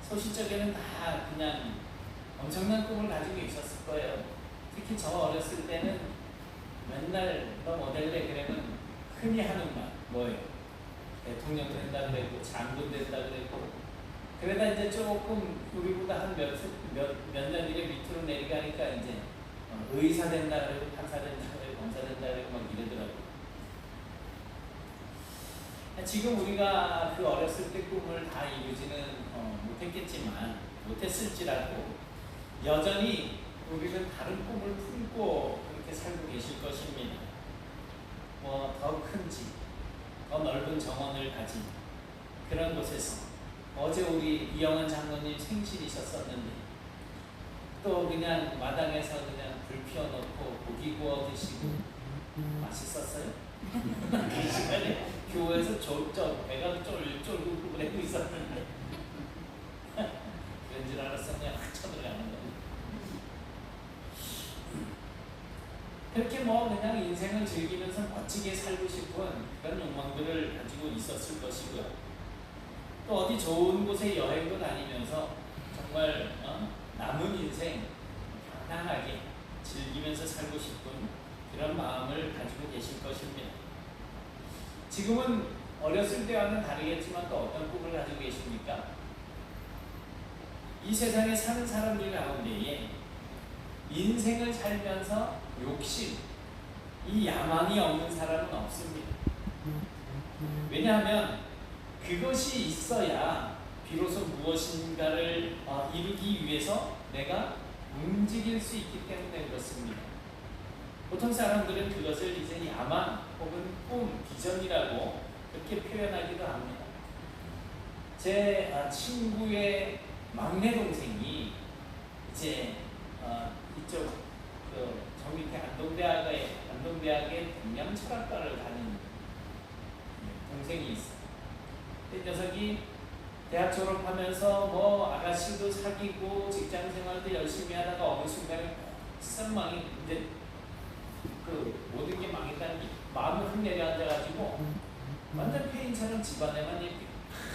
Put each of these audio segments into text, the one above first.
소시적에는 다 그냥 엄청난 꿈을 가지고 있었을 거예요. 특히 저 어렸을 때는 맨날 너 모델 돼 그러면 흔히 하는 말 뭐예요? 대통령 된다 그랬고 장군 된다 그랬고 그러다 이제 조금 우리보다 한 몇 년 뒤에 밑으로 내려가니까 이제 의사 된다 그러고 판사 된다 그러고 검사 된다 그러고 막 이러더라고요. 지금 우리가 그 어렸을 때 꿈을 다 이루지는 못했겠지만 못했을지라도 여전히 우리는 다른 꿈을 품고 그렇게 살고 계실 것입니다. 뭐 더 큰 집, 더 넓은 정원을 가진 그런 곳에서 어제 우리 이영환 장로님 생신이셨었는데 또 그냥 마당에서 그냥 불 피워놓고 고기 구워 드시고 맛있었어요? 그 시간에 교회에서 배가 쫄쫄 그러고 있었는데 그런 줄 알았어. 그냥 확 쳐들어가는 거예요. 그렇게 뭐 그냥 인생을 즐기면서 멋지게 살고 싶은 그런 욕망들을 가지고 있었을 것이고요. 또 어디 좋은 곳에 여행도 다니면서 정말 남은 인생 편안하게 즐기면서 살고 싶은 그런 마음을 가지고 계실 것입니다. 지금은 어렸을 때와는 다르겠지만 또 어떤 꿈을 가지고 계십니까? 이 세상에 사는 사람들 가운데에 인생을 살면서 욕심, 이 야망이 없는 사람은 없습니다. 왜냐하면 그것이 있어야 비로소 무엇인가를 이루기 위해서 내가 움직일 수 있기 때문에 그렇습니다. 보통 사람들은 그것을 이제 야망 혹은 꿈, 비전이라고 그렇게 표현하기도 합니다. 제 친구의 막내 동생이 이제 이쪽 저 밑에 안동대학의 동양철학과를 다니는 동생이 있어요. 그 녀석이 대학 졸업하면서 뭐 아가씨도 사귀고 직장 생활도 열심히 하다가 어느 순간에 싹 망이 이제 그 모든 게 망했다는 게 마음을 흙 내려앉아가지고 완전 폐인처럼 집안에만 이렇게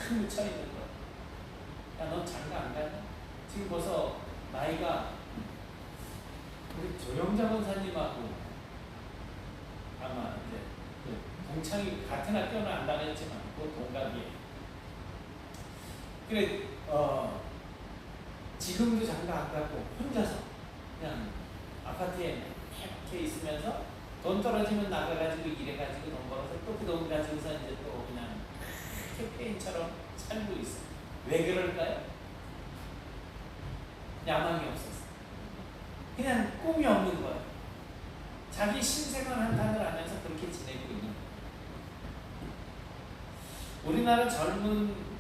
큰 묻혀 있는 거야. 야, 너 장가 안 가냐? 지금 벌써 나이가 우리 조영자 권사님하고 아마 이제 그 동창이 같은 학교는 안 다녔지만 그 동갑이에요. 그래 지금도 장가 안 가고 혼자서 그냥 아파트에 이렇게 있으면서 돈 떨어지면 나가가지고 일해가지고 돈 벌어서 또 그 돈 가지고서 이제 또 그냥 캠페인처럼 살고 있어요. 왜 그럴까요? 야망이 없어서. 그냥 꿈이 없는 거예요. 자기 신생활 한탄을 하면서 그렇게 지내고 있는 거예요. 우리나라 젊은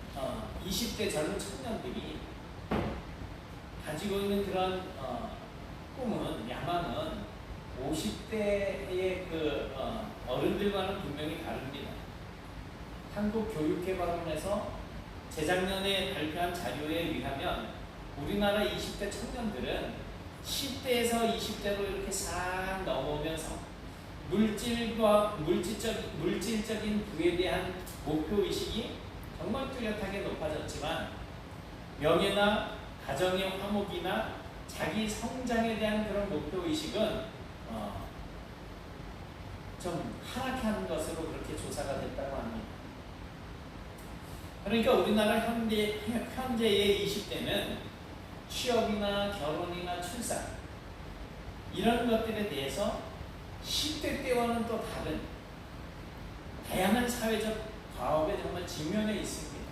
20대 젊은 청년들이 가지고 있는 그런 꿈은, 야망은 50대의 그 어른들과는 분명히 다릅니다. 한국교육개발원에서 재작년에 발표한 자료에 의하면 우리나라 20대 청년들은 10대에서 20대로 이렇게 싹 넘어오면서 물질적인 부에 대한 목표의식이 정말 뚜렷하게 높아졌지만 명예나 가정의 화목이나 자기 성장에 대한 그런 목표의식은 좀 하락한 것으로 그렇게 조사가 됐다고 합니다. 그러니까 우리나라 현재의 20대는 취업이나 결혼이나 출산 이런 것들에 대해서 10대 때와는 또 다른 다양한 사회적 과업에 정말 직면해 있습니다.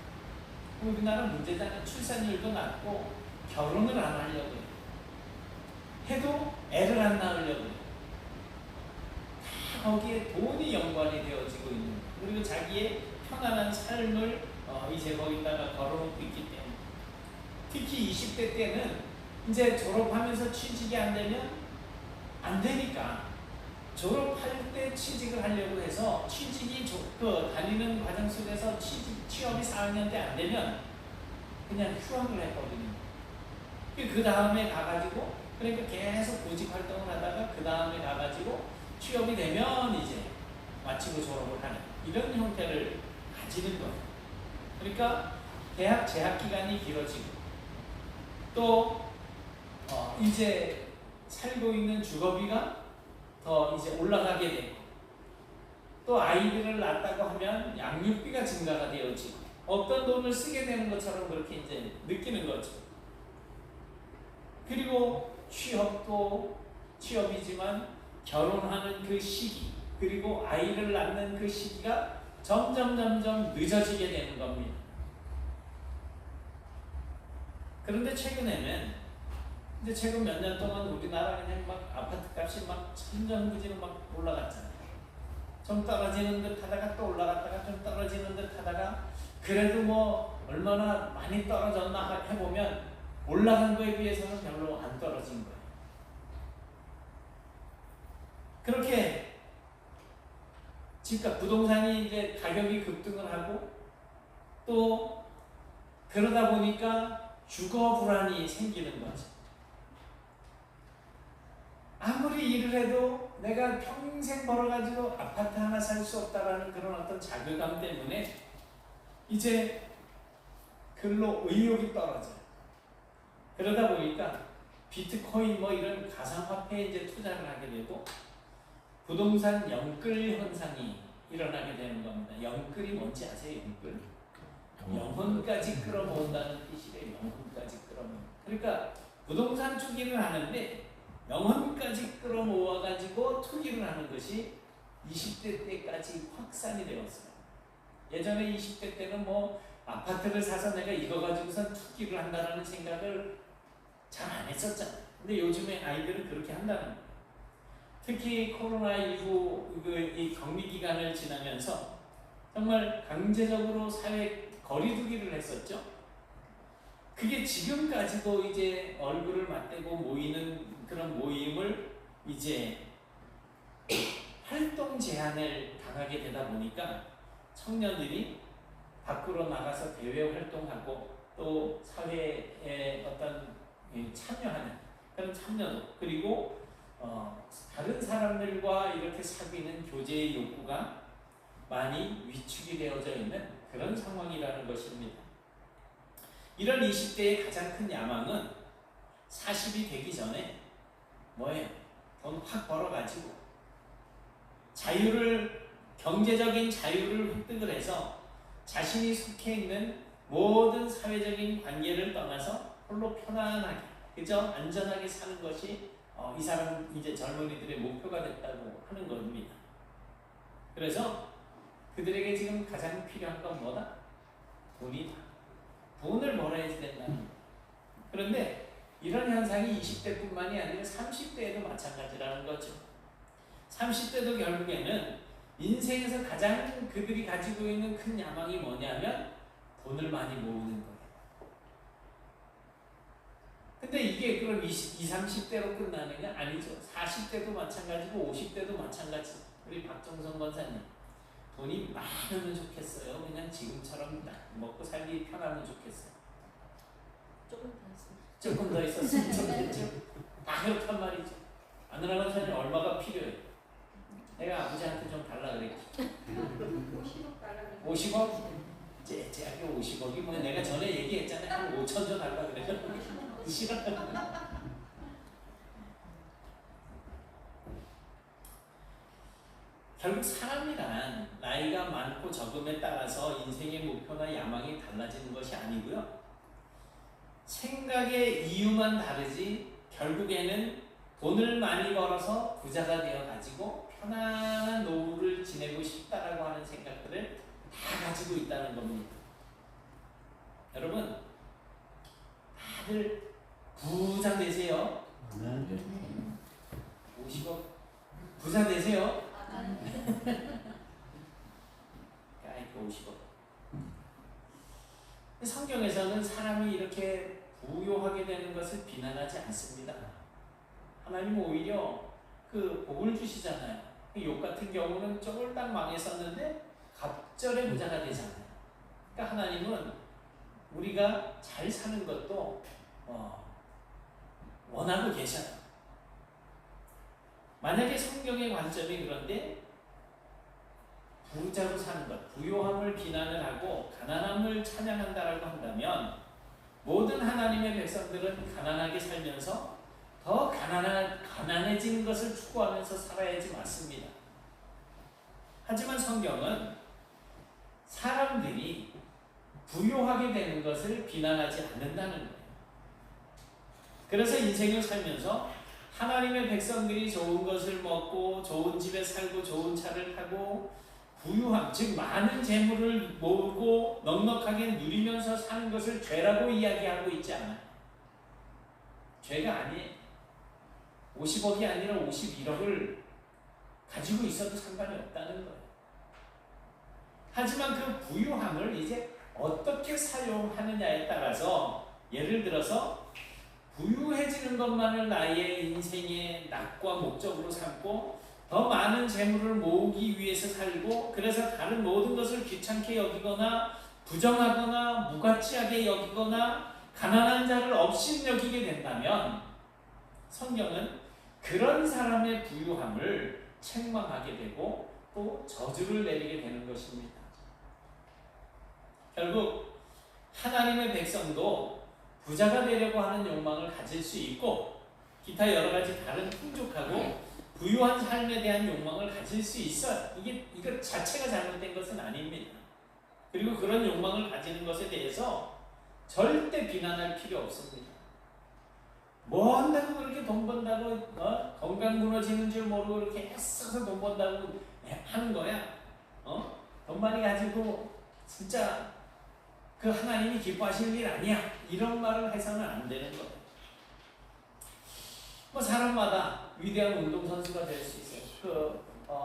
우리나라 문제자는 출산율도 낮고 결혼을 안 하려고 해요. 해도 애를 안 낳으려고 해요. 다 거기에 돈이 연관이 되어지고 있는 거예요. 그리고 자기의 편안한 삶을 이제 거기다가 걸어놓고 있기 때문에 특히 20대 때는 이제 졸업하면서 취직이 안 되면 안 되니까 졸업할 때 취직을 하려고 해서 취직이 다니는 과정 속에서 취업이 4학년 때 안 되면 그냥 휴학을 했거든요. 그 다음에 가가지고 그러니까 계속 구직 활동을 하다가 그 다음에 가가지고 취업이 되면 이제 마치고 졸업을 하는 이런 형태를 가지는 거예요. 그러니까 대학 재학 기간이 길어지고 또 이제 살고 있는 주거비가 더 이제 올라가게 되고, 또 아이들을 낳았다고 하면 양육비가 증가가 되어지고, 어떤 돈을 쓰게 되는 것처럼 그렇게 이제 느끼는 거죠. 그리고 취업도 취업이지만 결혼하는 그 시기, 그리고 아이를 낳는 그 시기가 점점 늦어지게 되는 겁니다. 그런데 최근에는 이제 최근 몇 년 동안 우리나라 그냥 막 아파트 값이 막 천정부지로 막 올라갔잖아요. 좀 떨어지는 듯 하다가 또 올라갔다가 좀 떨어지는 듯 하다가, 그래도 뭐 얼마나 많이 떨어졌나 해보면 올라간 거에 비해서는 별로 안 떨어진 거예요. 그렇게 집값, 부동산이 이제 가격이 급등을 하고, 또 그러다 보니까 주거 불안이 생기는 거죠. 아무리 일을 해도 내가 평생 벌어가지고 아파트 하나 살 수 없다라는 그런 어떤 자괴감 때문에 이제 근로 의욕이 떨어져요. 그러다 보니까 비트코인 뭐 이런 가상화폐에 이제 투자를 하게 되고, 부동산 영끌 현상이 일어나게 되는 겁니다. 영끌이 뭔지 아세요? 영끌? 영혼까지 끌어모은다는 뜻이래요. 영혼까지 끌어모은. 그러니까 부동산 투기를 하는데 영혼까지 끌어모아가지고 투기를 하는 것이 20대 때까지 확산이 되었어요. 예전에 20대 때는 뭐 아파트를 사서 내가 이거 가지고선 투기를 한다는 생각을 잘 안 했었잖아요. 근데 요즘에 아이들은 그렇게 한다는 거예요. 특히 코로나19 이 격리 기간을 지나면서 정말 강제적으로 사회 거리두기를 했었죠. 그게 지금까지도 이제 얼굴을 맞대고 모이는 그런 모임을 이제 활동 제한을 당하게 되다 보니까 청년들이 밖으로 나가서 대외 활동하고, 또 사회에 어떤 참여하는 그런 참여도, 그리고 다른 사람들과 이렇게 사귀는 교제의 욕구가 많이 위축이 되어져 있는 그런 상황이라는 것입니다. 이런 20대의 가장 큰 야망은 40이 되기 전에 뭐예요? 돈 확 벌어가지고 경제적인 자유를 획득을 해서 자신이 속해 있는 모든 사회적인 관계를 떠나서 홀로 편안하게, 그저 안전하게 사는 것이 이 사람 이제 젊은이들의 목표가 됐다고 하는 겁니다. 그래서 그들에게 지금 가장 필요한 건 뭐다? 돈이다. 돈을 벌어야지 된다는 거예요. 그런데 이런 현상이 20대뿐만이 아니라 30대에도 마찬가지라는 거죠. 30대도 결국에는 인생에서 가장 그들이 가지고 있는 큰 야망이 뭐냐면 돈을 많이 모으는 거예요. 근데 이게 그럼 20, 30대로 끝나느냐? 아니죠. 40대도 마찬가지고 50대도 마찬가지. 우리 박정선 권사님, 돈이 많으면 좋겠어요? 그냥 지금처럼 먹고 살기 편하면 좋겠어요? 조금 더 있었으면 좋겠죠? 다 그렇단 말이죠. 아느라 권사님 얼마가 필요해요? 내가 아버지한테 좀 달라 그랬지. 50억 달라고. 50억? 째하게 50억이 뭐 내가 전에 얘기했잖아요. 한 5천 줘 달라 그래서 싫어. 결국 사람이란 나이가 많고 적음에 따라서 인생의 목표나 야망이 달라지는 것이 아니고요. 생각의 이유만 다르지 결국에는 돈을 많이 벌어서 부자가 되어가지고 편안한 노후를 지내고 싶다라고 하는 생각들을 다 가지고 있다는 겁니다. 여러분, 다들 부자 되세요. 50억 부자 되세요. 까이고 50억. 성경에서는 사람이 이렇게 부유하게 되는 것을 비난하지 않습니다. 하나님은 오히려 그 복을 주시잖아요. 욥 같은 경우는 쫄딱 망했었는데 갑절의 부자가 되잖아요. 그러니까 하나님은 우리가 잘 사는 것도 원하고 계셔요. 만약에 성경의 관점이 그런데 부자로 사는 것, 부요함을 비난을 하고 가난함을 찬양한다라고 한다면 모든 하나님의 백성들은 가난하게 살면서 더 가난해지는 것을 추구하면서 살아야지 맞습니다. 하지만 성경은 사람들이 부유하게 되는 것을 비난하지 않는다는 거예요. 그래서 인생을 살면서 하나님의 백성들이 좋은 것을 먹고 좋은 집에 살고 좋은 차를 타고 부유함, 즉 많은 재물을 모으고 넉넉하게 누리면서 사는 것을 죄라고 이야기하고 있지 않아요. 죄가 아니에요. 50억이 아니라 51억을 가지고 있어도 상관이 없다는 거예요. 하지만 그 부유함을 이제 어떻게 사용하느냐에 따라서, 예를 들어서 부유해지는 것만을 나의 인생의 낙과 목적으로 삼고 더 많은 재물을 모으기 위해서 살고, 그래서 다른 모든 것을 귀찮게 여기거나 부정하거나 무가치하게 여기거나 가난한 자를 업신여기게 된다면 성경은 그런 사람의 부유함을 책망하게 되고 또 저주를 내리게 되는 것입니다. 결국 하나님의 백성도 부자가 되려고 하는 욕망을 가질 수 있고 기타 여러 가지 다른 풍족하고 부유한 삶에 대한 욕망을 가질 수 있어요. 이거 자체가 잘못된 것은 아닙니다. 그리고 그런 욕망을 가지는 것에 대해서 절대 비난할 필요 없습니다. 뭐 한다고 그렇게 돈 번다고 건강 무너지는 줄 모르고 그렇게 애써서 돈 번다고 하는 거야? 돈 많이 가지고 진짜 그 하나님이 기뻐하실 일 아니야. 이런 말을 해서는 안 되는 거예요. 뭐 사람마다 위대한 운동선수가 될 수 있어요.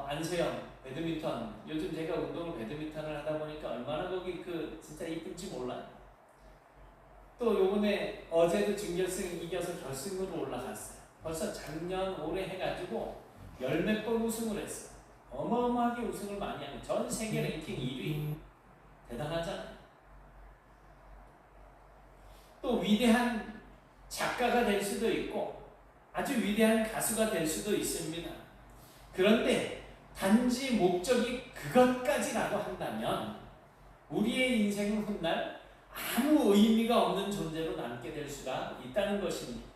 안세영 배드민턴, 요즘 제가 운동을 배드민턴을 하다 보니까 얼마나 거기 진짜 이쁜지 몰라요. 또 요번에 어제도 준결승 이겨서 결승으로 올라갔어요. 벌써 작년 올해 해가지고 열 몇 번 우승을 했어요. 어마어마하게 우승을 많이 하는, 전 세계 랭킹 1위. 대단하잖아요. 또 위대한 작가가 될 수도 있고 아주 위대한 가수가 될 수도 있습니다. 그런데 단지 목적이 그것까지라고 한다면 우리의 인생은 훗날 아무 의미가 없는 존재로 남게 될 수가 있다는 것입니다.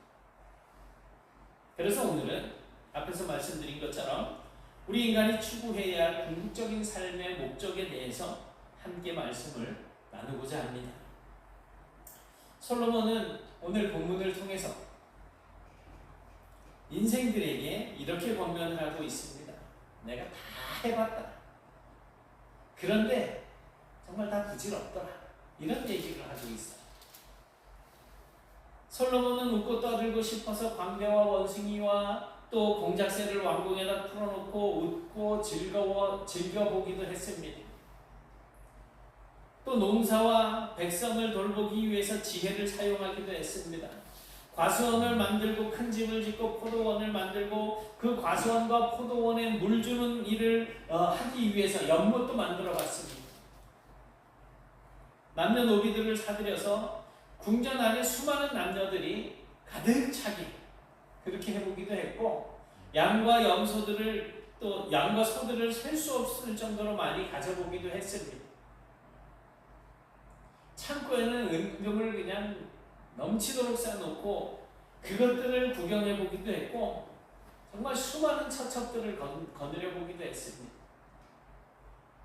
그래서 오늘은 앞에서 말씀드린 것처럼 우리 인간이 추구해야 할 궁극적인 삶의 목적에 대해서 함께 말씀을 나누고자 합니다. 솔로몬은 오늘 본문을 통해서 인생들에게 이렇게 권면을 하고 있습니다. 내가 다 해봤다. 그런데 정말 다 부질없더라. 이런 얘기를 하고 있어요. 솔로몬은 웃고 떠들고 싶어서 광대와 원숭이와 또 공작새를 왕궁에다 풀어놓고 웃고 즐겨보기도 했습니다. 또 농사와 백성을 돌보기 위해서 지혜를 사용하기도 했습니다. 과수원을 만들고 큰 집을 짓고 포도원을 만들고 그 과수원과 포도원에 물 주는 일을 하기 위해서 연못도 만들어 봤습니다. 남녀노비들을 사들여서 궁전 안에 수많은 남녀들이 가득 차게 그렇게 해보기도 했고, 양과 염소들을 또 양과 소들을 셀 수 없을 정도로 많이 가져보기도 했습니다. 창고에는 은금을 그냥 넘치도록 쌓아놓고 그것들을 구경해보기도 했고, 정말 수많은 처첩들을 거느려보기도 했습니다.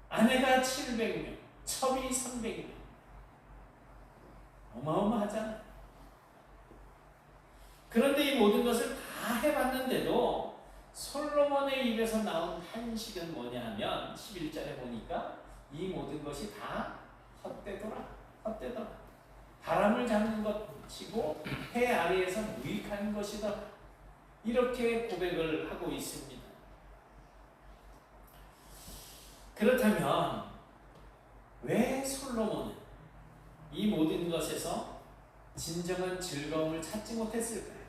아내가 700명, 첩이 300명. 어마어마하잖아요. 그런데 이 모든 것을 다 해봤는데도 솔로몬의 입에서 나온 한식은 뭐냐 하면 11절에 보니까 이 모든 것이 다 헛되더라. 바람을 잡는 것이고 해 아래에서 무익한 것이다. 이렇게 고백을 하고 있습니다. 그렇다면 왜 솔로몬은 이 모든 것에서 진정한 즐거움을 찾지 못했을까요?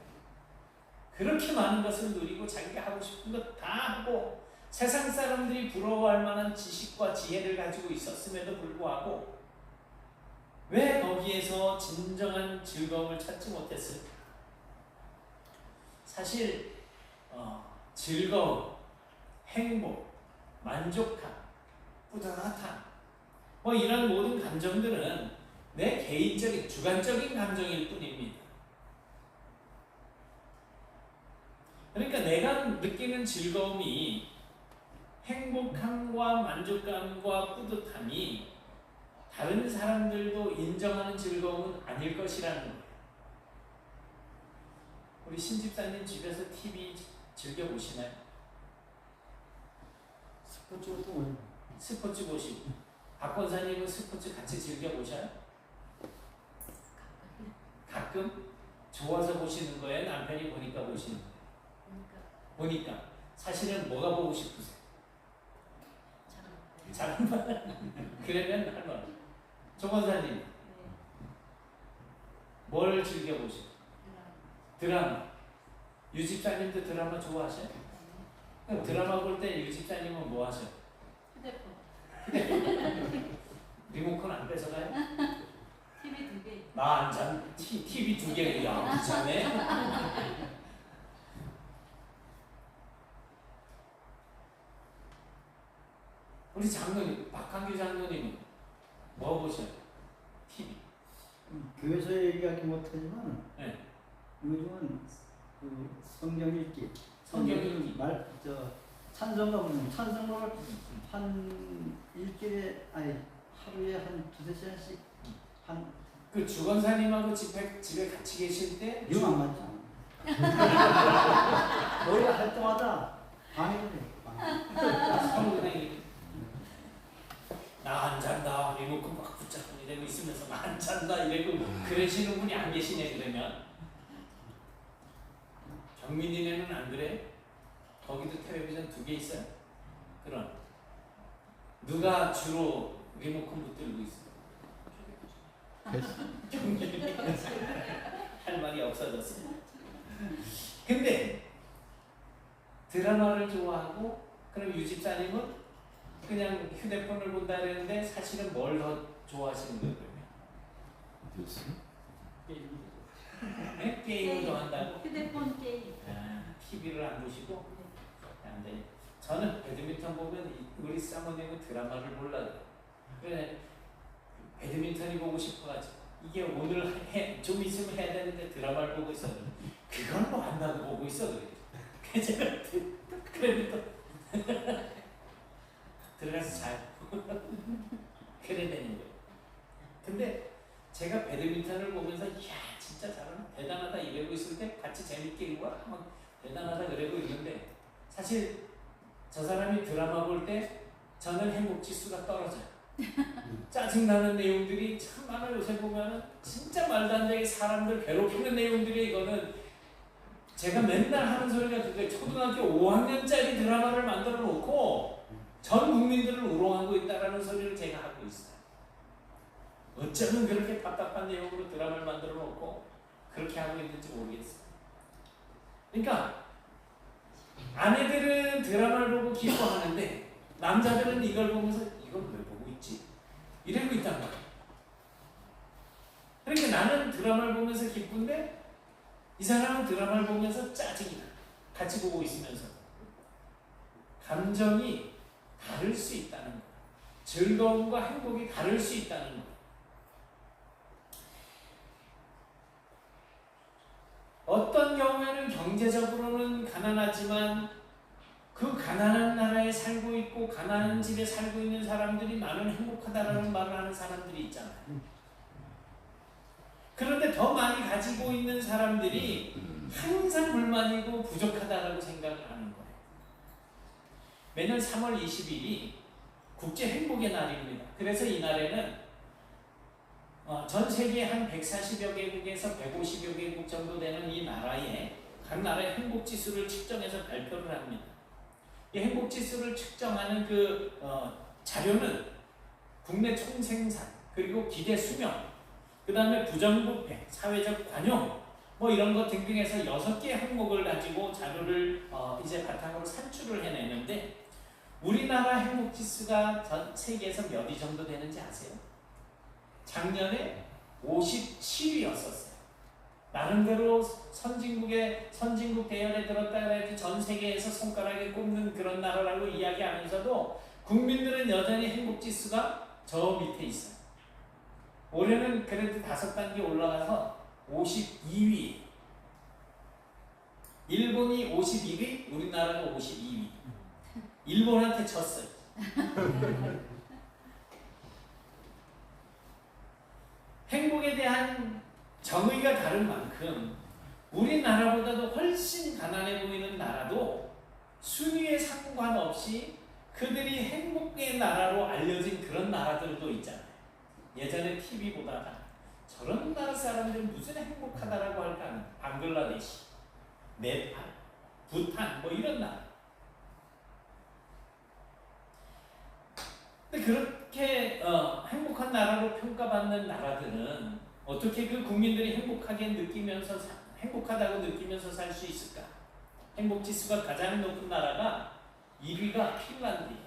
그렇게 많은 것을 누리고 자기가 하고 싶은 것 다 하고 세상 사람들이 부러워할 만한 지식과 지혜를 가지고 있었음에도 불구하고 왜 거기에서 진정한 즐거움을 찾지 못했을까? 사실 즐거움, 행복, 만족함, 뿌듯함 이런 모든 감정들은 내 개인적인 주관적인 감정일 뿐입니다. 그러니까 내가 느끼는 즐거움이 행복함과 만족감과 뿌듯함이 다른 사람들도 인정하는 즐거움은 아닐 것이라는 거예요. 우리 신집사님 집에서 TV 즐겨 보시나요? 스포츠 보시고 박 권사님은 스포츠 같이 즐겨 보셔요? 가끔? 좋아서 보시는 거예요? 남편이 보니까 보시는 거예요? 보니까. 사실은 뭐가 보고 싶으세요? 잘한 말. 그러면 할 말. 조 권사님 뭘 즐겨 보세요? 드라마. 유 집사님도 드라마 좋아하셔요? 그럼 드라마 볼 때 유 집사님은 뭐 하셔요? 휴대폰. 리모컨 안 뺏어가요? TV 2개. 나 안 잔. TV 2개. 야, 귀찮네. 우리 장로님, 박한규 장로님은 뭐 보셔요? TV. 교회에서 얘기하기 못하지만 네. 요즘은 그 성경 읽기, 성경 읽기. 찬송가 찬송가를 한 일주일에 하루에 한 2-3시간씩 한 그 주건사님하고 집에 같이 계실 때 이거 안 맞죠? 머리 할 때마다 방해를 성은행이 나 안 잔다 리모컨 막 붙잡고 이러고 있으면서 나 안 잔다 이러고 그러시는 분이 안 계시네. 그러면 경민이네는 안 그래? 거기도 텔레비전 2개 있어요? 그럼 누가 주로 리모컨 붙들고 있어? 경민이 할 말이 없어졌어. 근데 드라마를 좋아하고 그럼 유 집사님은 그냥 휴대폰을 본다 그랬는데 사실은 뭘 더 좋아하시는 거예요? 그러면? 네? 게임을 더 한다고? 휴대폰 게임. TV를 안 보시고? 안 돼. 저는 배드민턴 보면 우리 사모님은 드라마를 몰라요. 그래 배드민턴이 보고 싶어가지고 이게 오늘 좀 있으면 해야 되는데 드라마를 보고 있어. 그건 뭐 한다고 보고 있어 그래. 그래서 제가 그래도 들어가서 자요. 그래야 되는 거예요. 근데 제가 배드민턴을 보면서 이야 진짜 잘하나 대단하다 이러고 있을 때 같이 재밌게 읽고 막 대단하다 그러고 있는데 사실 저 사람이 드라마 볼 때 저는 행복지수가 떨어져요. 짜증나는 내용들이 참 많아요. 요새 보면은 진짜 말도 안 되게 사람들 괴롭히는 내용들이 이거는 제가 맨날 하는 소리가 그게 초등학교 5학년짜리 드라마를 만들어 놓고 전 국민들을 우롱하고 있다라는 소리를 제가 하고 있어요. 어쩌면 그렇게 답답한 내용으로 드라마를 만들어 놓고 그렇게 하고 있는지 모르겠어요. 그러니까 아내들은 드라마를 보고 기뻐하는데 남자들은 이걸 보면서 이걸 왜 보고 있지? 이러고 있단 말이에요. 그러니까 나는 드라마를 보면서 기쁜데 이 사람은 드라마를 보면서 짜증이 나. 같이 보고 있으면서. 감정이 다를 수 있다는 거예요. 즐거움과 행복이 다를 수 있다는 거예요. 어떤 경우에는 경제적으로는 가난하지만 그 가난한 나라에 살고 있고 가난한 집에 살고 있는 사람들이 나는 행복하다라는 말을 하는 사람들이 있잖아요. 그런데 더 많이 가지고 있는 사람들이 항상 불만이고 부족하다라고 생각을 하는 거예요. 매년 3월 20일이 국제 행복의 날입니다. 그래서 이 날에는 전 세계 한 140여 개국에서 150여 개국 정도 되는 이 나라에 각 나라의 행복 지수를 측정해서 발표를 합니다. 이 행복 지수를 측정하는 그 자료는 국내 총생산 그리고 기대 수명 그 다음에 부정부패, 사회적 관용 뭐 이런 것 등등해서 6개의 항목을 가지고 자료를 이제 바탕으로 산출을 해내는데 우리나라 행복지수가 전 세계에서 몇 위 정도 되는지 아세요? 작년에 57위였었어요. 나름대로 선진국 대열에 들었다 해야지 전 세계에서 손가락에 꼽는 그런 나라라고 이야기하면서도 국민들은 여전히 행복지수가 저 밑에 있어요. 올해는 그래도 5단계 올라가서 52위. 일본이 51위, 우리나라가 52위. 일본한테 졌어요. 행복에 대한 정의가 다른 만큼 우리나라보다도 훨씬 가난해 보이는 나라도 순위에 상관없이 그들이 행복의 나라로 알려진 그런 나라들도 있잖아요. 예전에 TV 보다가 저런 나라 사람들은 무슨 행복하다라고 할까 하는 방글라데시, 네팔, 부탄 뭐 이런 나라. 근데 그렇게 행복한 나라로 평가받는 나라들은 어떻게 그 국민들이 행복하게 느끼면서 행복하다고 느끼면서 살 수 있을까? 행복 지수가 가장 높은 나라가 1위가 핀란드예요.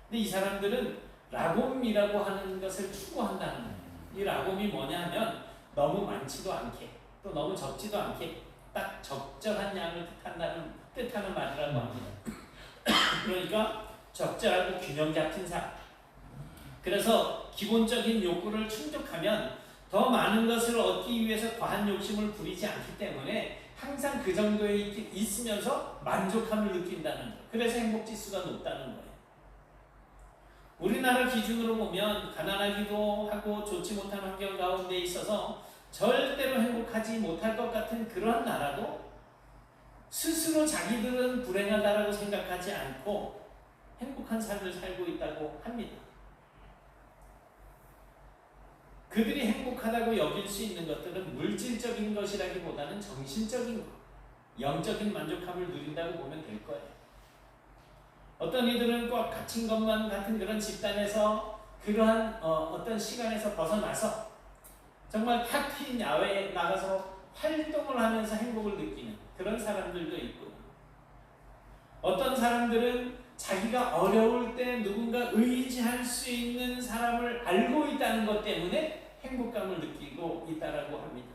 근데 이 사람들은 라곰이라고 하는 것을 추구한다는 거예요. 이 라곰이 뭐냐면 너무 많지도 않게 또 너무 적지도 않게 딱 적절한 양을 뜻하는 말이라고 합니다. 그러니까 적절하고 균형 잡힌 삶. 그래서 기본적인 욕구를 충족하면 더 많은 것을 얻기 위해서 과한 욕심을 부리지 않기 때문에 항상 그 정도에 있으면서 만족함을 느낀다는 거예요. 그래서 행복지수가 높다는 거예요. 우리나라 기준으로 보면 가난하기도 하고 좋지 못한 환경 가운데 있어서 절대로 행복하지 못할 것 같은 그런 나라도 스스로 자기들은 불행하다라고 생각하지 않고 행복한 삶을 살고 있다고 합니다. 그들이 행복하다고 여길 수 있는 것들은 물질적인 것이라기보다는 정신적인 것, 영적인 만족함을 누린다고 보면 될 거예요. 어떤 이들은 꽉 갇힌 것만 같은 그런 집단에서 그러한 어떤 시간에서 벗어나서 정말 탁 트인 야외에 나가서 활동을 하면서 행복을 느끼는 그런 사람들도 있고, 어떤 사람들은 자기가 어려울 때 누군가 의지할 수 있는 사람을 알고 있다는 것 때문에 행복감을 느끼고 있다라고 합니다.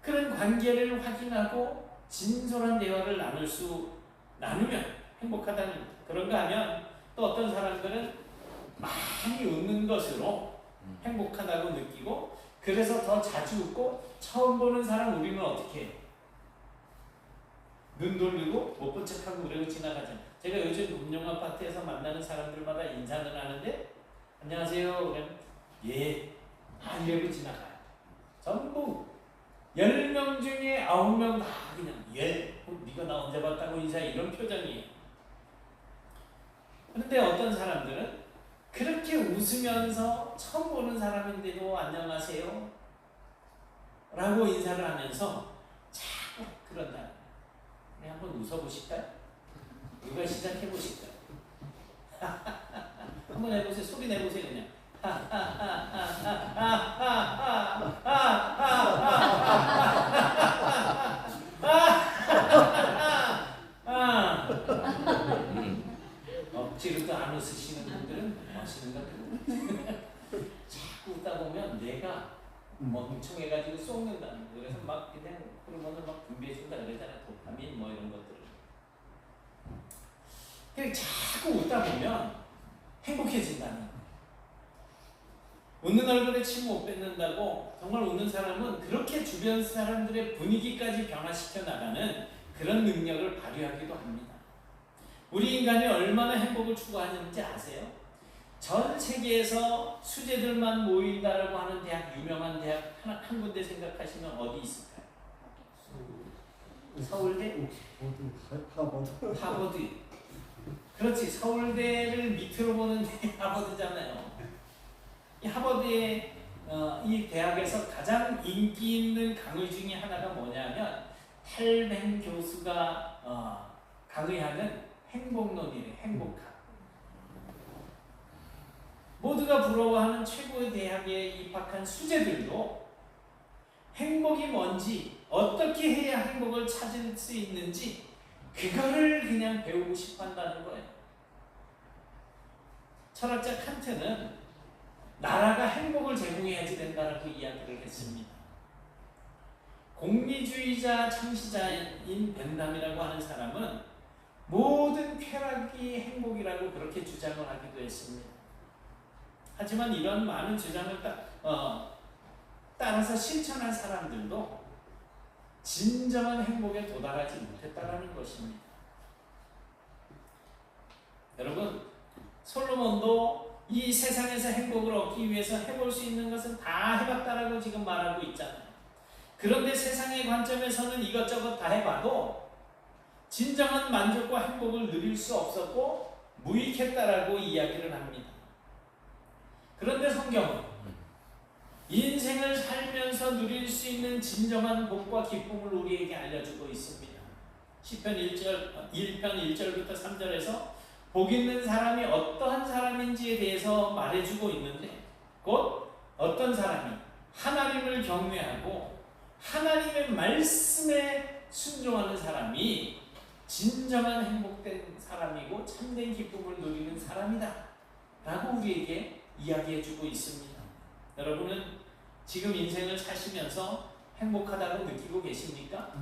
그런 관계를 확인하고 진솔한 대화를 나누면 행복하다는 거예요. 그런가 하면 또 어떤 사람들은 많이 웃는 것으로 행복하다고 느끼고, 그래서 더 자주 웃고, 처음 보는 사람 우리는 어떻게 해요? 눈 돌리고 못 본 척하고 그러고 지나가잖아요. 제가 요즘 운영아파트에서 만나는 사람들마다 인사를 하는데 안녕하세요 그러면 예 이러고 지나가요. 전부 10명 중에 9명 다 그냥 예 네가 나 언제 봤다고 인사해, 이런 표정이에요. 그런데 어떤 사람들은 그렇게 웃으면서 처음 보는 사람인데도 안녕하세요 라고 인사를 하면서 자꾸 그런다. 한번 웃어보실까요? 누가 시작해보실까요? 한번 해보세요. 소리 내보세요. 그냥 억지로 또 안 웃으시는 분들은 멋있는가 보고 자꾸 웃다 보면 내가 멍청해가지고 쏘는다는 거예요. 그래서 막 그냥 호르몬을 막 분비해준다 그러잖아요. 도파민 뭐 이런 것들을. 그냥 자꾸 웃다 보면 행복해진다는 거예요. 웃는 얼굴에 침 못 뱉는다고 정말 웃는 사람은 그렇게 주변 사람들의 분위기까지 변화시켜 나가는 그런 능력을 발휘하기도 합니다. 우리 인간이 얼마나 행복을 추구하는지 아세요? 전 세계에서 수재들만 모인다라고 하는 대학, 유명한 대학 한 군데 생각하시면 어디 있을까요? 서울대? 하버드. 그렇지, 서울대를 밑으로 보는 데 하버드잖아요. 이 하버드의 이 대학에서 가장 인기 있는 강의 중에 하나가 뭐냐면 탈벤 교수가 강의하는 행복론이래요. 행복학. 모두가 부러워하는 최고의 대학에 입학한 수재들도 행복이 뭔지, 어떻게 해야 행복을 찾을 수 있는지 그거를 그냥 배우고 싶어 한다는 거예요. 철학자 칸트는 나라가 행복을 제공해야지 된다라고 이야기를 했습니다. 공리주의자 창시자인 벤담이라고 하는 사람은 모든 쾌락이 행복이라고 그렇게 주장을 하기도 했습니다. 하지만 이런 많은 주장을 따라서 실천한 사람들도 진정한 행복에 도달하지 못했다라는 것입니다. 여러분, 솔로몬도 이 세상에서 행복을 얻기 위해서 해볼 수 있는 것은 다 해봤다라고 지금 말하고 있잖아요. 그런데 세상의 관점에서는 이것저것 다 해봐도 진정한 만족과 행복을 누릴 수 없었고 무익했다라고 이야기를 합니다. 그런데 성경은 인생을 살면서 누릴 수 있는 진정한 복과 기쁨을 우리에게 알려주고 있습니다. 시편 1편 1절부터 3절에서 복 있는 사람이 어떠한 사람인지에 대해서 말해주고 있는데, 곧 어떤 사람이 하나님을 경외하고 하나님의 말씀에 순종하는 사람이 진정한 행복된 사람이고 참된 기쁨을 누리는 사람이다 라고 우리에게 이야기해주고 있습니다. 여러분은 지금 인생을 사시면서 행복하다고 느끼고 계십니까?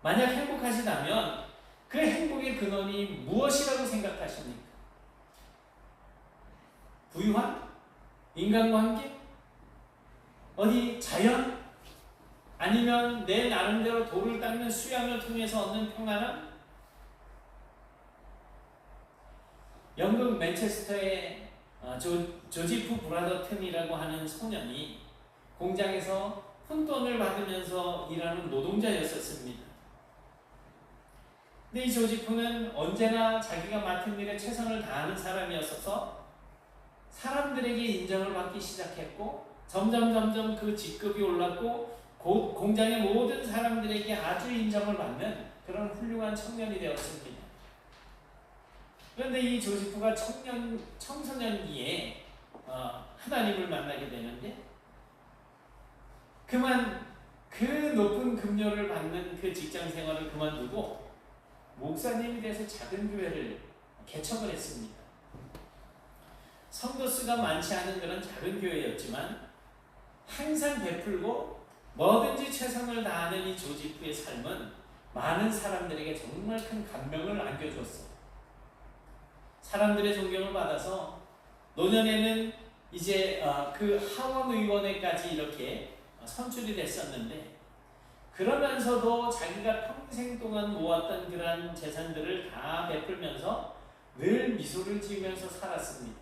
만약 행복하시다면 그 행복의 근원이 무엇이라고 생각하십니까? 부유한? 인간관계? 어디 자연? 아니면 내 나름대로 돌을 닦는 수양을 통해서 얻는 평안함? 영국 맨체스터의 조지프 브라더튼이라고 하는 소년이 공장에서 푼돈을 받으면서 일하는 노동자였었습니다. 근데 이 조지프는 언제나 자기가 맡은 일에 최선을 다하는 사람이었어서 사람들에게 인정을 받기 시작했고, 점점 그 직급이 올랐고 곧 공장의 모든 사람들에게 아주 인정을 받는 그런 훌륭한 청년이 되었습니다. 그런데 이 조지프가 청소년기에 하나님을 만나게 되는데, 그만 그 높은 급료를 받는 그 직장 생활을 그만두고 목사님이 돼서 작은 교회를 개척을 했습니다. 성도 수가 많지 않은 그런 작은 교회였지만 항상 베풀고 뭐든지 최선을 다하는 이 조지프의 삶은 많은 사람들에게 정말 큰 감명을 안겨줬어요. 사람들의 존경을 받아서 노년에는 이제 그 하원의원회까지 이렇게 선출이 됐었는데, 그러면서도 자기가 평생 동안 모았던 그러한 재산들을 다 베풀면서 늘 미소를 지으면서 살았습니다.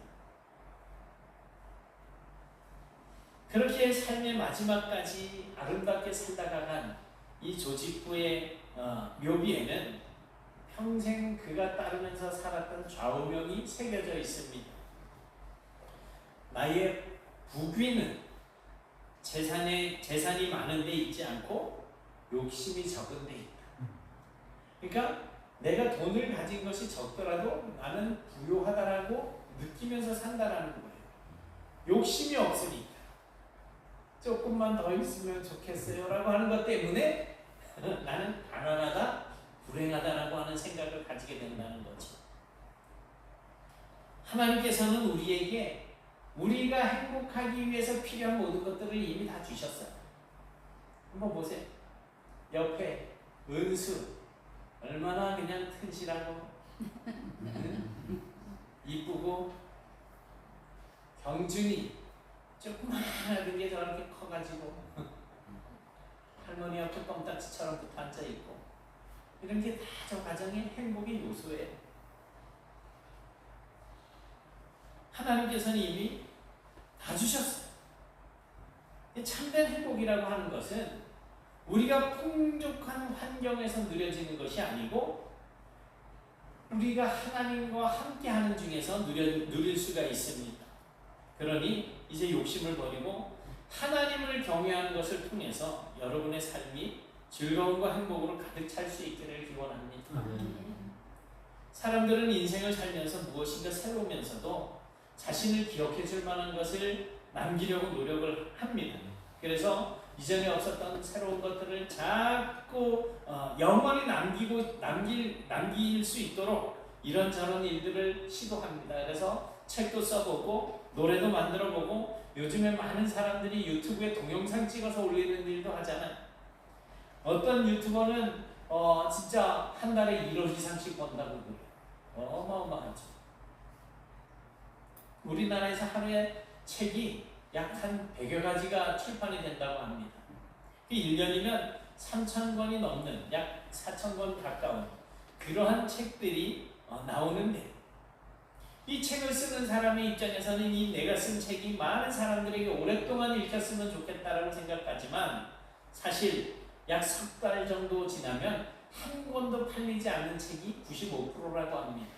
그렇게 삶의 마지막까지 아름답게 살다가 간 이 조지프의 묘비에는 평생 그가 따르면서 살았던 좌우명이 새겨져 있습니다. 나의 부귀는 재산이 많은 데 있지 않고 욕심이 적은 데 있다. 그러니까 내가 돈을 가진 것이 적더라도 나는 부유하다라고 느끼면서 산다라는 거예요. 욕심이 없으니까. 조금만 더 있으면 좋겠어요 라고 하는 것 때문에 나는 가난하다, 불행하다라고 하는 생각을 가지게 된다는 거죠. 하나님께서는 우리에게 우리가 행복하기 위해서 필요한 모든 것들을 이미 다 주셨어요. 한번 보세요. 옆에 은수 얼마나 그냥 튼실하고 이쁘고, 경준이 조그마한 게 저렇게 커가지고 할머니 옆에 껌딱지처럼 붙어 앉아있고, 이런 게 다 저 가정의 행복의 요소예요. 하나님께서는 이미 다 주셨어요. 참된 행복이라고 하는 것은 우리가 풍족한 환경에서 누려지는 것이 아니고 우리가 하나님과 함께하는 중에서 누릴 수가 있습니다. 그러니 이제 욕심을 버리고 하나님을 경외하는 것을 통해서 여러분의 삶이 즐거움과 행복으로 가득 찰 수 있기를 기원합니다. 사람들은 인생을 살면서 무엇인가 새로우면서도 자신을 기억해 줄 만한 것을 남기려고 노력을 합니다. 그래서 이전에 없었던 새로운 것들을 자꾸 영원히 남길 수 있도록 이런저런 일들을 시도합니다. 그래서 책도 써보고 노래도 만들어보고, 요즘에 많은 사람들이 유튜브에 동영상 찍어서 올리는 일도 하잖아요. 어떤 유튜버는 진짜 한 달에 1억 이상씩 번다고 그래요. 어마어마하죠. 우리나라에서 하루에 책이 약 한 100여 가지가 출판이 된다고 합니다. 1년이면 3,000권이 넘는 약 4,000권 가까운 그러한 책들이 나오는데, 이 책을 쓰는 사람의 입장에서는 이 내가 쓴 책이 많은 사람들에게 오랫동안 읽혔으면 좋겠다라고 생각하지만, 사실 약 석 달 정도 지나면 한 권도 팔리지 않는 책이 95%라고 합니다.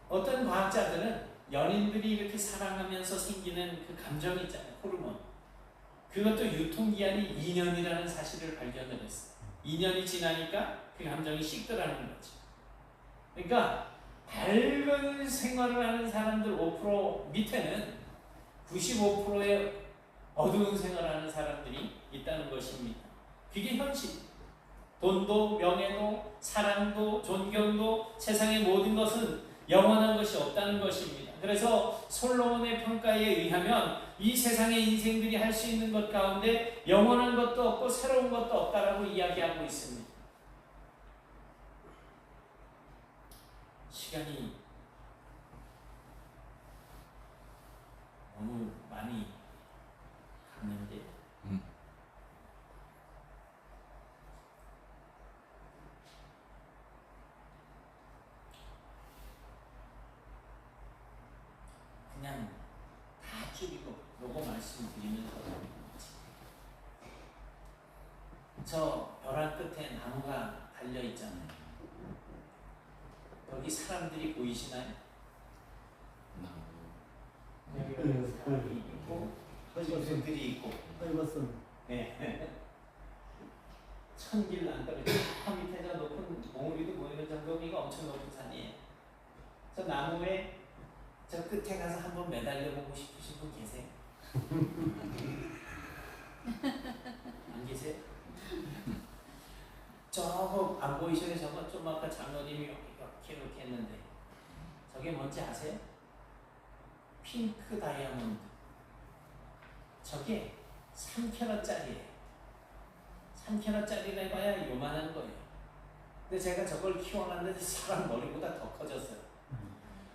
어떤 과학자들은 연인들이 이렇게 사랑하면서 생기는 그 감정이 있잖아요. 호르몬. 그것도 유통기한이 2년이라는 사실을 발견을 했어요. 2년이 지나니까 그 감정이 식더라는 거죠. 그러니까 밝은 생활을 하는 사람들 5% 밑에는 95%의 어두운 생활을 하는 사람들이 있다는 것입니다. 그게 현실. 돈도 명예도 사랑도 존경도 세상의 모든 것은 영원한 것이 없다는 것입니다. 그래서 솔로몬의 평가에 의하면 이 세상의 인생들이 할 수 있는 것 가운데 영원한 것도 없고 새로운 것도 없다라고 이야기하고 있습니다. 시간이 너무 많이 갔는데 그냥 다 줄이고 요거 말씀드리면 저 벼랑 끝에 나무가 달려 있잖아요. 여기 사람들이 보이시나요? 여기 사람이 있고 짐승들이 있고 네. 천길 안 떨어져. 저 밑에 저 높은 몽우리도 보이는 정도가 엄청 높은 산이에요. 저 나무에 저 끝에 가서 한번 매달려 보고 싶으신 분 계세요? 안 계세요? 저거 안 보이셔요? 저거 좀 아까 장로님이 이렇게 했는데 저게 뭔지 아세요? 핑크 다이아몬드. 저게 3캐럿짜리예요. 3캐럿짜리라 해봐야 요만한 거예요. 근데 제가 저걸 키워놨는데 사람 머리보다 더 커졌어요.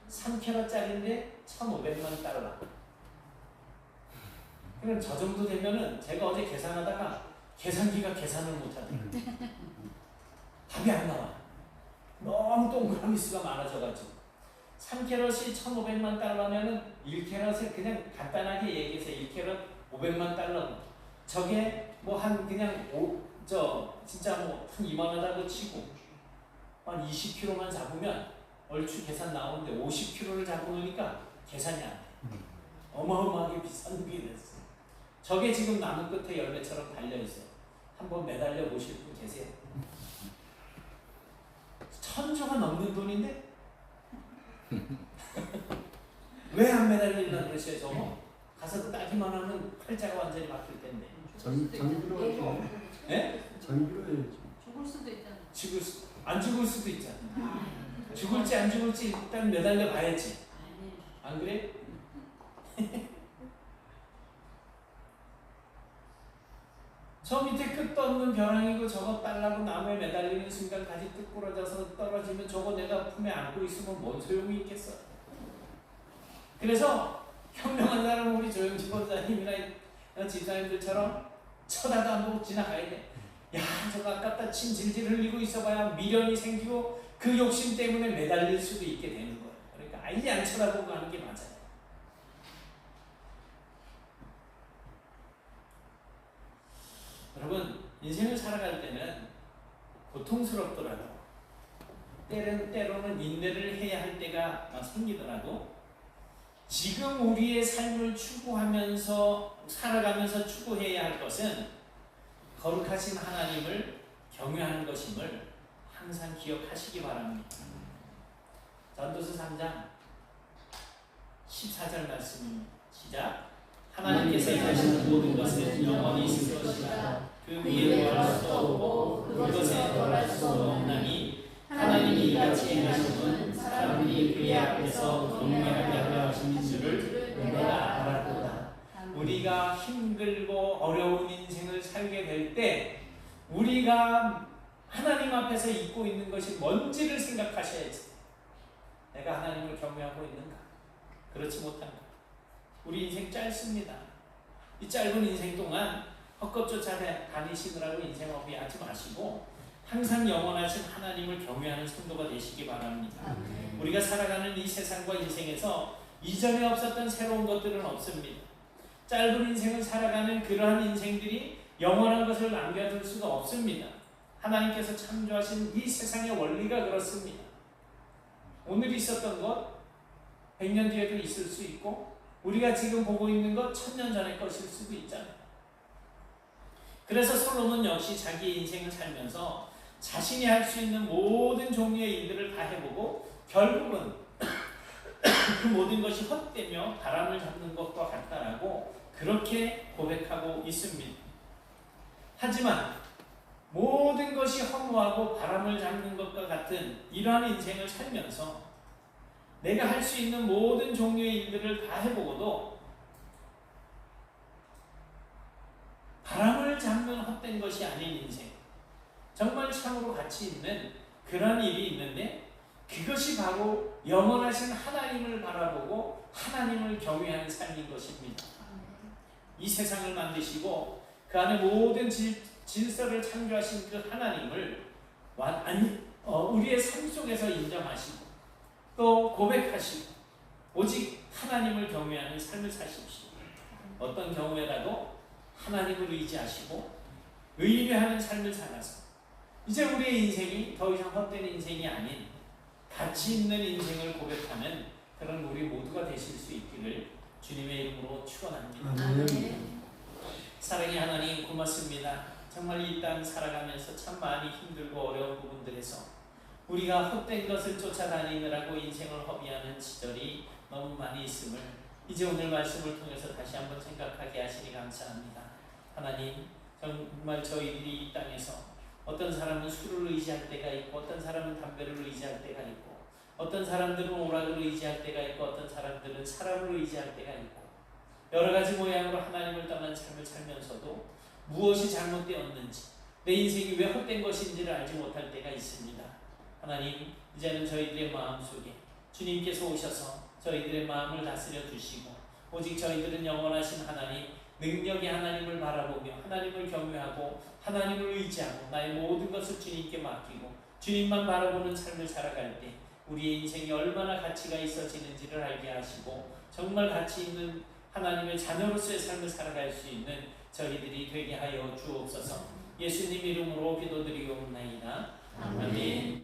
3캐럿짜리인데 1,500만 달러. 그럼 저 정도 되면은 제가 어제 계산하다가 계산기가 계산을 못하더라고요. 답이 안 나와. 너무 동그라미 수가 많아져가지고. 3캐럿이 1,500만 달러면은 1캐럿에 그냥 간단하게 얘기해서 1캐럿 500만 달러. 저게 뭐 한 그냥 진짜 뭐 한 이만하다고 치고 한 20kg만 잡으면 얼추 계산 나오는데 50kg를 잡으니까 계산이 안 돼. 어마어마하게 비싼 게 됐어요. 저게 지금 나무 끝에 열매처럼 달려있어요. 한번 매달려 보실 분 계세요? 1,000조가 넘는 돈인데? 왜 안 매달리려고 그러세요, 저거? 가서 따기만 하면 팔자가 완전히 바뀔 텐데. 전기로 해야죠. 예? 전기로 해야죠. 죽을 수도 있잖아. 안 죽을 수도 있잖아. 죽을지 안 죽을지 일단 매달려 봐야지. 안 그래? 저 밑에 끝도 없는 벼랑이고 저거 딸라고 나무에 매달리는 순간 다시 뚝 부러져서 떨어지면 저거 내가 품에 안고 있으면 뭔 소용이 있겠어. 그래서 현명한 사람은 우리 조영지 권사님이나 집사님들처럼 쳐다도 안 보고 지나가야 돼. 야, 저거 아깝다 침 질질 흘리고 있어봐야 미련이 생기고 그 욕심 때문에 매달릴 수도 있게 되는 거예요. 그러니까 아예 안 쳐다보고 가는 게 맞아요. 여러분, 인생을 살아갈 때는 고통스럽더라도 때로는 인내를 해야 할 때가 생기더라도 지금 우리의 삶을 추구하면서 살아가면서 추구해야 할 것은 거룩하신 하나님을 경외하는 것임을 항상 기억하시기 바랍니다. 전도서 3장 14절 말씀입니다. 시작. 하나님께서 일하시는 모든 것은 영원히 있을 것이다. 그 위에 더할 수 없고 그것에 덜할 수 없나니 하나님이 이같이 행하심은 사람들이 그의 앞에서 경외하게 하려 하시는 줄을 내가 알았도다. 우리가 힘들고 어려운 인생을 살게 될 때 우리가 하나님 앞에서 잊고 있는 것이 뭔지를 생각하셔야지. 내가 하나님을 경외하고 있는가? 그렇지 못한가? 우리 인생 짧습니다. 이 짧은 인생 동안 헛것조차 다니시느라고 인생 허비하지 마시고 항상 영원하신 하나님을 경외하는 성도가 되시기 바랍니다. 우리가 살아가는 이 세상과 인생에서 이전에 없었던 새로운 것들은 없습니다. 짧은 인생을 살아가는 그러한 인생들이 영원한 것을 남겨둘 수가 없습니다. 하나님께서 창조하신 이 세상의 원리가 그렇습니다. 오늘 있었던 것 100년 뒤에도 있을 수 있고 우리가 지금 보고 있는 것 1000년 전의 것일 수도 있잖아요. 그래서 솔로몬 역시 자기의 인생을 살면서 자신이 할 수 있는 모든 종류의 일들을 다 해보고 결국은 그 모든 것이 헛되며 바람을 잡는 것과 같다라고 그렇게 고백하고 있습니다. 하지만 모든 것이 허무하고 바람을 잡는 것과 같은 이러한 인생을 살면서 내가 할 수 있는 모든 종류의 일들을 다 해보고도 바람을 잡는 헛된 것이 아닌 인생, 정말 참으로 가치 있는 그런 일이 있는데 그것이 바로 영원하신 하나님을 바라보고 하나님을 경외하는 삶인 것입니다. 이 세상을 만드시고 그 안에 모든 질서를 창조하신 그 하나님을 우리의 삶 속에서 인정하시고 또 고백하시고 오직 하나님을 경외하는 삶을 사십시오. 어떤 경우에라도 하나님을 의지하시고 의뢰하는 삶을 살아서 이제 우리의 인생이 더 이상 헛된 인생이 아닌 가치 있는 인생을 고백하는 그런 우리 모두가 되실 수 있기를 주님의 이름으로 축원합니다. 사랑의 하나님 고맙습니다. 정말 이 땅 살아가면서 참 많이 힘들고 어려운 부분들에서 우리가 헛된 것을 쫓아다니느라고 인생을 허비하는 시절이 너무 많이 있음을 이제 오늘 말씀을 통해서 다시 한번 생각하게 하시니 감사합니다. 하나님 정말 저희들이 이 땅에서 어떤 사람은 술을 의지할 때가 있고 어떤 사람은 담배를 의지할 때가 있고 어떤 사람들은 오락을 의지할 때가 있고 어떤 사람들은 사람을 의지할 때가 있고 여러 가지 모양으로 하나님을 떠난 삶을 살면서도 무엇이 잘못되었는지 내 인생이 왜 헛된 것인지를 알지 못할 때가 있습니다. 하나님 이제는 저희들의 마음속에 주님께서 오셔서 저희들의 마음을 다스려 주시고 오직 저희들은 영원하신 하나님 능력의 하나님을 바라보며 하나님을 경외하고 하나님을 의지하고 나의 모든 것을 주님께 맡기고 주님만 바라보는 삶을 살아갈 때 우리의 인생이 얼마나 가치가 있어지는지를 알게 하시고 정말 가치 있는 하나님의 자녀로서의 삶을 살아갈 수 있는 저희들이 되게 하여 주옵소서. 예수님 이름으로 기도드리옵나이다. 아멘.